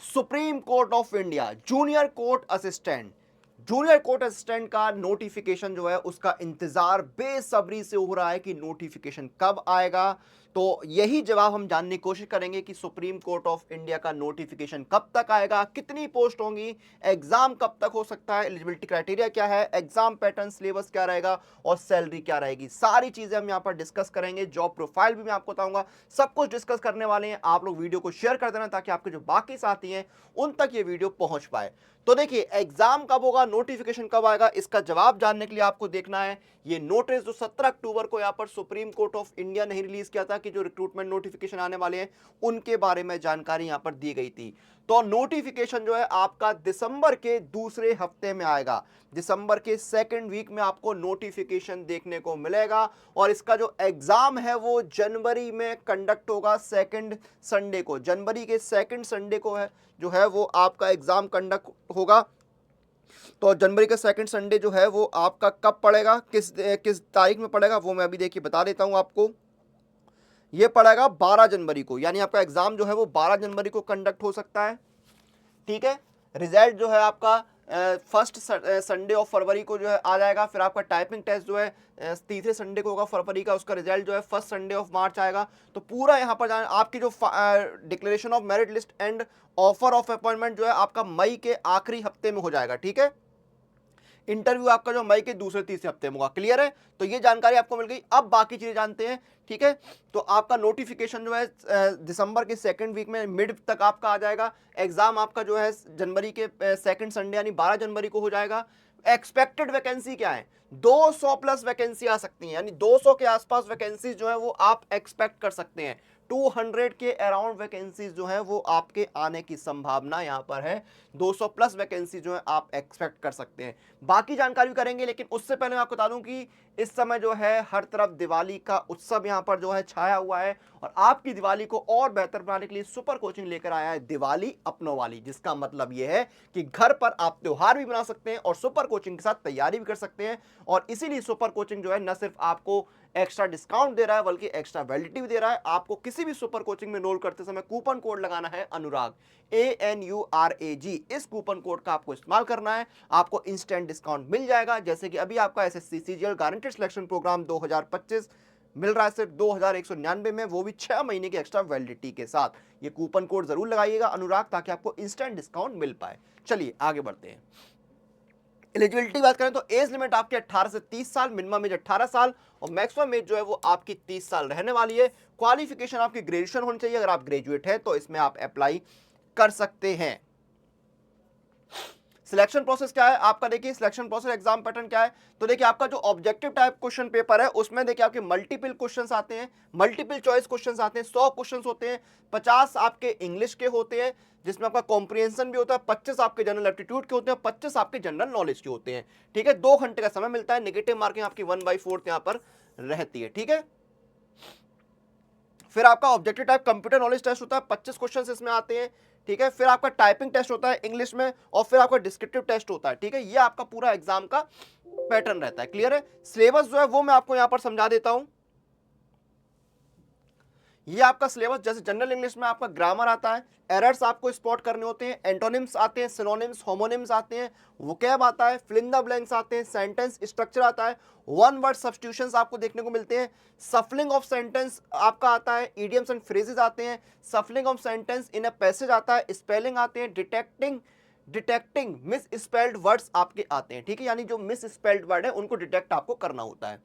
Supreme court of India junior court assistant का notification जो है उसका इंतजार बेसब्री से हो रहा है कि नोटिफिकेशन कब आएगा। तो यही जवाब हम जानने की कोशिश करेंगे कि सुप्रीम कोर्ट ऑफ इंडिया का नोटिफिकेशन कब तक आएगा, कितनी पोस्ट होंगी, एग्जाम कब तक हो सकता है, एलिजिबिलिटी क्राइटेरिया क्या है, एग्जाम पैटर्न, सिलेबस क्या रहेगा और सैलरी क्या रहेगी। सारी चीजें हम यहां पर डिस्कस करेंगे। जॉब प्रोफाइल भी मैं आपको बताऊंगा, सब कुछ डिस्कस करने वाले हैं। आप लोग वीडियो को शेयर कर देना ताकि आपके जो बाकी साथी हैं उन तक ये वीडियो पहुंच पाए। तो देखिए, एग्जाम कब होगा, नोटिफिकेशन कब आएगा, इसका जवाब जानने के लिए आपको देखना है ये नोटिस जो 17 अक्टूबर को यहां पर सुप्रीम कोर्ट ऑफ इंडिया ने रिलीज किया था कि जो रिक्रूटमेंट नोटिफिकेशन आने वाले हैं उनके बारे में जानकारी यहां पर दी गई थी। तो नोटिफिकेशन जो है आपका दिसंबर के दूसरे हफ्ते में आएगा। दिसंबर के सेकंड वीक में आपको नोटिफिकेशन देखने को मिलेगा और इसका जो एग्जाम है वो जनवरी में कंडक्ट होगा, सेकंड संडे को, जनवरी के सेकंड संडे को है जो है वो आपका एग्जाम कंडक्ट होगा। तो जनवरी का सेकंड संडे जो है वो आपका कब पड़ेगा, किस तारीख में पड़ेगा वो मैं अभी देखिए बता देता हूं आपको। ये पड़ेगा 12 जनवरी को, यानी आपका एग्जाम जो है वो 12 जनवरी को कंडक्ट हो सकता है। ठीक है, रिजल्ट जो है आपका फर्स्ट संडे ऑफ फरवरी को जो है आ जाएगा। फिर आपका टाइपिंग टेस्ट जो है तीसरे संडे को होगा फरवरी का, उसका रिजल्ट जो है फर्स्ट संडे ऑफ मार्च आएगा। तो पूरा यहाँ पर आपकी जो declaration of merit list and offer of appointment जो है आपका मई के आखिरी हफ्ते में हो जाएगा। ठीक है, इंटरव्यू आपका जो मई के दूसरे तीसरे हफ्ते में होगा। क्लियर है, तो ये जानकारी आपको मिल गई। अब बाकी चीजें जानते हैं। ठीक है, तो आपका नोटिफिकेशन जो है दिसंबर के सेकंड वीक में मिड तक आपका आ जाएगा। एग्जाम आपका जो है जनवरी के सेकंड संडे यानी 12 जनवरी को हो जाएगा। एक्सपेक्टेड वैकेंसी क्या है, 200 प्लस वैकेंसी आ सकती है, यानी 200 के आसपास वैकेंसी जो है वो आप एक्सपेक्ट कर सकते हैं। 200 के अराउंड वैकेंसीज जो है वो आपके आने की संभावना यहां पर है। 200 प्लस वैकेंसी जो है आप एक्सपेक्ट कर सकते हैं। बाकी जानकारी भी करेंगे, लेकिन उससे पहले मैं आपको बता दूं कि इस समय जो है हर तरफ दिवाली का उत्सव यहां पर जो है छाया हुआ है और आपकी दिवाली को और बेहतर बनाने के लिए सुपर कोचिंग लेकर आया है दिवाली अपनों वाली, जिसका मतलब यह है कि घर पर आप त्योहार भी बना सकते हैं और सुपर कोचिंग के साथ तैयारी भी कर सकते हैं। और इसीलिए सुपर कोचिंग जो है न सिर्फ आपको एक्स्ट्रा डिस्काउंट दे रहा है बल्कि एक्स्ट्रा वैलिडिटी भी दे रहा है। आपको किसी भी सुपर कोचिंग में एनरोल करते समय कूपन कोड लगाना है अनुराग, ANURAG। इस कूपन कोड का आपको इस्तेमाल करना है, आपको इंस्टेंट डिस्काउंट मिल जाएगा। जैसे कि अभी आपका SSC CGL guaranteed selection program 2025 मिल रहा है सिर्फ 2199 में, वो भी 6 महीने की एक्स्ट्रा वैलिडिटी के साथ। ये कूपन कोड जरूर लगाइएगा अनुराग, ताकि आपको इंस्टेंट डिस्काउंट मिल पाए। चलिए आगे बढ़ते हैं। एलिजिबिलिटी बात करें तो एज लिमिट आपकी 18 से 30 साल, मिनिमम एज 18 साल और मैक्सिमम एज जो है वो आपकी 30 साल रहने वाली है। क्वालिफिकेशन आपकी ग्रेजुएशन होनी चाहिए, अगर आप ग्रेजुएट हैं तो इसमें आप अप्लाई कर सकते हैं। सिलेक्शन प्रोसेस क्या है आपका, देखिए सिलेक्शन प्रोसेस एग्जाम पैटर्न क्या है। तो देखिए आपका जो ऑब्जेक्टिव टाइप क्वेश्चन पेपर है उसमें देखिए आपके मल्टीपल क्वेश्चंस आते हैं, मल्टीपल चॉइस क्वेश्चंस आते हैं। 100 क्वेश्चंस होते हैं, 50 आपके इंग्लिश के होते हैं जिसमें आपका कॉम्प्रिहेंशन भी होता है, 25 आपके जनरल एप्टीट्यूड के होते हैं, 25 आपके जनरल नॉलेज के होते हैं। ठीक है, 2 घंटे का समय मिलता है। नेगेटिव मार्किंग आपकी 1/4 यहां पर रहती है। ठीक है, फिर आपका objective type computer knowledge test होता है, 25 क्वेश्चन इसमें आते हैं। ठीक है, फिर आपका टाइपिंग टेस्ट होता है इंग्लिश में और फिर आपका डिस्क्रिप्टिव टेस्ट होता है। ठीक है, ये आपका पूरा एग्जाम का पैटर्न रहता है। क्लियर है, सिलेबस जो है वो मैं आपको यहां पर समझा देता हूं। ये आपका सिलेबस, जैसे जनरल इंग्लिश में आपका ग्रामर आता है, एरर्स आपको स्पॉट करने होते हैं, एंटोनिम्स आते हैं, सिनोनिम्स, होमोनिम्स आते हैं, वोकैब आता है, फिल इन द ब्लैंक्स आते हैं, सेंटेंस स्ट्रक्चर आता है, वन वर्ड सब्स्टिट्यूशंस आपको देखने को मिलते हैं, सफलिंग ऑफ सेंटेंस आपका आता है, इडियम्स एंड फ्रेजेस आते हैं, सफलिंग of sentence in a passage आता है, स्पेलिंग आते हैं, डिटेक्टिंग मिस स्पेल्ड वर्ड्स आपके आते हैं। ठीक है, यानी जो मिस स्पेल्ड वर्ड है उनको डिटेक्ट आपको करना होता है।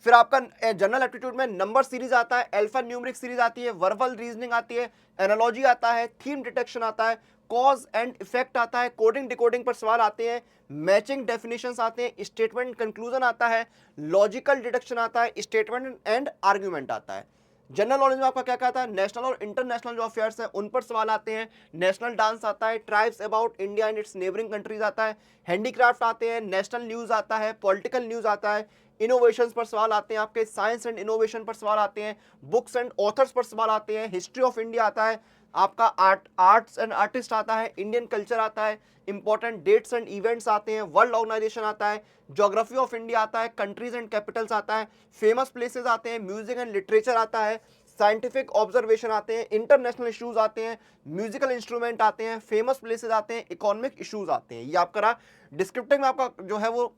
फिर आपका जनरल एप्टीट्यूड में नंबर सीरीज आता है, अल्फा न्यूमेरिक सीरीज आती है, वर्बल रीजनिंग आती है, एनालॉजी आता है, थीम डिटेक्शन आता है, कॉज एंड इफेक्ट आता है, कोडिंग डिकोडिंग पर सवाल आते हैं, मैचिंग डेफिनेशंस आते हैं, स्टेटमेंट कंक्लूजन आता है, लॉजिकल डिडक्शन आता है, स्टेटमेंट एंड आर्ग्यूमेंट आता है। जनरल नॉलेज में आपका क्या कहता है, नेशनल और इंटरनेशनल जो अफेयर्स हैं उन पर सवाल आते हैं, नेशनल डांस आता है, tribes about India and it's neighbouring countries आता है, हैंडीक्राफ्ट आते हैं, नेशनल न्यूज आता है, पॉलिटिकल न्यूज आता है, इनोवेशंस पर सवाल आते हैं, आपके साइंस एंड इनोवेशन पर सवाल आते हैं, बुक्स एंड ऑथर्स पर सवाल आते हैं, हिस्ट्री ऑफ इंडिया आता है, आपका आर्ट्स एंड आर्टिस्ट आता है, इंडियन कल्चर आता है, इंपॉर्टेंट डेट्स एंड इवेंट्स आते हैं, वर्ल्ड ऑर्गेनाइजेशन आता है, ज्योग्राफी ऑफ इंडिया आता है, कंट्रीज एंड कैपिटल्स आता है, फेमस प्लेसेस आते हैं, म्यूजिक एंड लिटरेचर आता है, साइंटिफिक ऑब्जर्वेशन आते हैं, इंटरनेशनल इश्यूज आते हैं, म्यूजिकल इंस्ट्रूमेंट आते हैं, फेमस प्लेसेस आते हैं, इकोनॉमिक इश्यूज आते हैं। ये आपका रहा। डिस्क्रिप्टिव में आपका जो है वो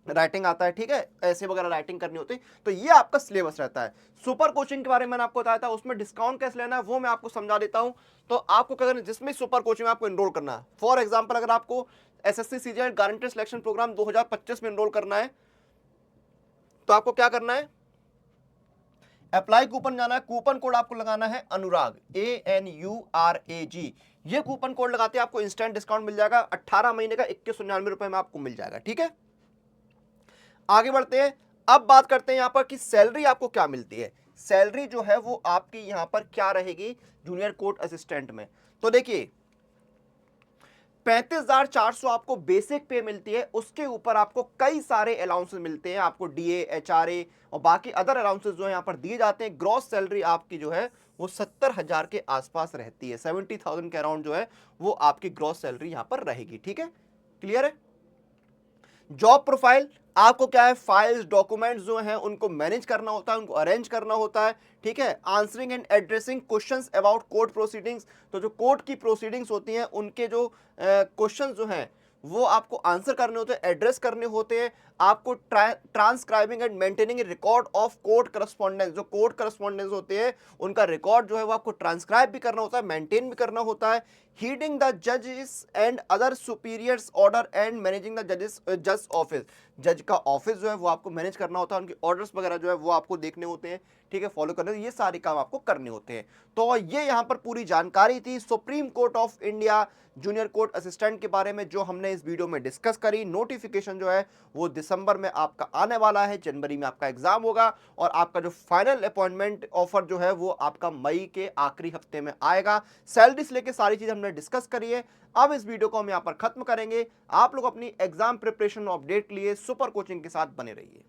राइटिंग आता है, ठीक है, ऐसे वगैरह राइटिंग करनी होती है। तो ये आपका सिलेबस रहता है। सुपर कोचिंग के बारे में मैंने आपको बताया था, उसमें डिस्काउंट कैसे लेना है वो मैं आपको समझा देता हूं। तो आपको क्या करना है, जिसमें सुपर कोचिंग में आपको एनरोल करना है, फॉर एग्जांपल अगर आपको SSC CGL guaranteed selection program 2025 में एनरोल करना है, तो आपको क्या करना है, अप्लाई कूपन जाना है, कूपन कोड आपको लगाना है अनुराग, ANURAG। ये कूपन कोड लगाते हैं आपको इंस्टेंट डिस्काउंट मिल जाएगा, 18 महीने का 2199 रुपए में आपको मिल जाएगा, ठीक है। आगे बढ़ते हैं, अब बात करते हैं यहां पर कि सैलरी आपको क्या मिलती है। सैलरी जो है वो आपकी यहां पर क्या रहेगी जूनियर कोर्ट असिस्टेंट में। तो देखिए 35,400 आपको बेसिक पे मिलती है, उसके ऊपर आपको कई सारे अलाउंसेस मिलते हैं, आपको डीए, एचआरए और बाकी अदर अलाउंसेस जो है यहां पर दिए जाते हैं। ग्रॉस सैलरी आपकी जो है वो 70,000 के आसपास रहती है, 70,000 के अराउंड जो है वो आपकी ग्रॉस सैलरी यहां पर रहेगी, ठीक है, क्लियर है। जॉब प्रोफाइल आपको क्या है, फाइल्स डॉक्यूमेंट्स जो हैं उनको मैनेज करना होता है, उनको अरेंज करना होता है, ठीक है। Answering and addressing questions about court proceedings, तो जो कोर्ट की प्रोसीडिंग्स होती हैं उनके जो क्वेश्चंस जो हैं वो आपको आंसर करने होते हैं, एड्रेस करने होते हैं। आपको transcribing and maintaining record of court correspondence, जो कोर्ट करस्पॉन्डेंस होते हैं उनका रिकॉर्ड जो है वो आपको ट्रांसक्राइब भी करना होता है, मेंटेन भी करना होता है। हीडिंग द जजेस and other superiors order and managing the जज ऑफिस, जज का ऑफिस जो है वो आपको मैनेज करना होता है, उनके ऑर्डर्स वगैरह जो है वो आपको देखने होते हैं, ठीक है, फॉलो करने, ये सारे काम आपको करने होते हैं। तो ये यहाँ पर पूरी जानकारी थी supreme court of India junior court assistant के बारे में जो हमने इस वीडियो में डिस्कस करी। नोटिफिकेशन जो है वो दिसंबर में आपका आने वाला है, जनवरी में आपका एग्जाम होगा और आपका जो फाइनल अपॉइंटमेंट ऑफर जो है वो आपका मई के आखिरी हफ्ते में आएगा। सैलरी से लेकर सारी चीजें हमने डिस्कस करी है। अब इस वीडियो को हम यहाँ पर खत्म करेंगे। आप लोग अपनी एग्जाम प्रिपरेशन अपडेट लिए सुपर कोचिंग के साथ बने रहिए।